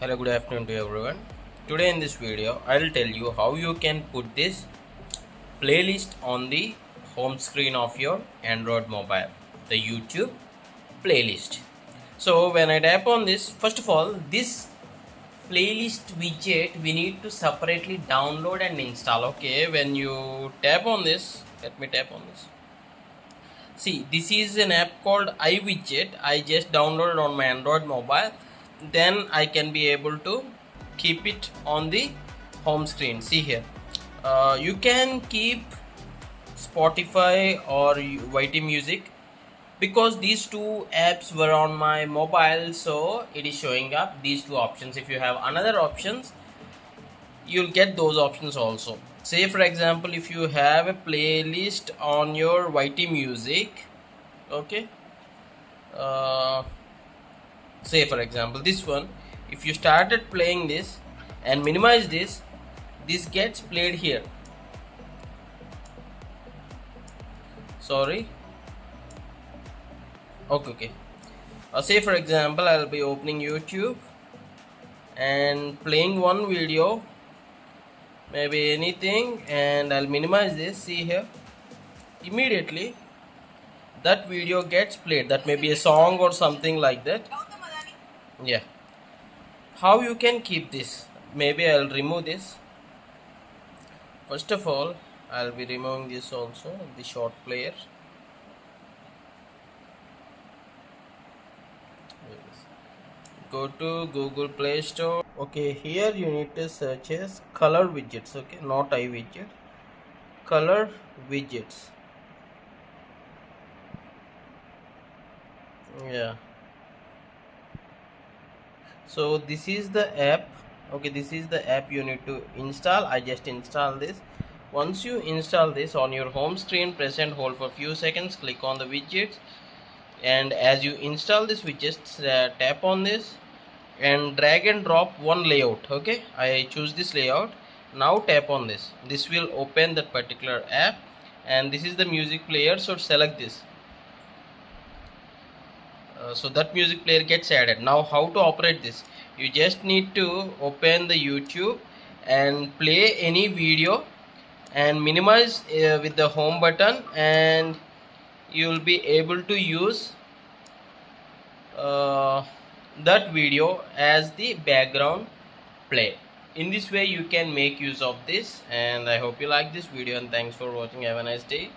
Hello, good afternoon to everyone. Today in this video I'll tell you how you can put this playlist on the home screen of your Android mobile, the YouTube playlist. So when I tap on this, first of all, this playlist widget we need to separately download and install. Okay, when you tap on this, let me tap on this. See, this is an app called iWidget. I just downloaded on my Android mobile. Then I can be able to keep it on the home screen. See here, you can keep Spotify or YT Music because these two apps were on my mobile, so it is showing up these two options. If you have another options, you'll get those options also. Say for example, if you have a playlist on your YT Music, okay, say for example this one, if you started playing this and minimize this, this gets played here. Sorry, okay. Say for example, I'll be opening YouTube and playing one video, maybe anything, and I'll minimize this. See here, immediately that video gets played. That may be a song or something like that. Yeah. How you can keep this? Maybe I'll remove this. First of all, I'll be removing this also, the short player. Go to Google Play Store. Okay, here you need to search as color widgets. Okay, not iWidget, color widgets. Yeah, so this is the app. Okay, this is the app you need to install. I just install this. Once you install this, on your home screen, press and hold for a few seconds, click on the widgets, and as you install this, we just tap on this and drag and drop one layout. Okay, I choose this layout. Now tap on this. This will open that particular app, and this is the music player, so select this. So that music player gets added. Now how to operate this? You just need to open the YouTube and play any video and minimize with the home button, and you will be able to use that video as the background play. In this way you can make use of this, and I hope you like this video, and thanks for watching. Have a nice day.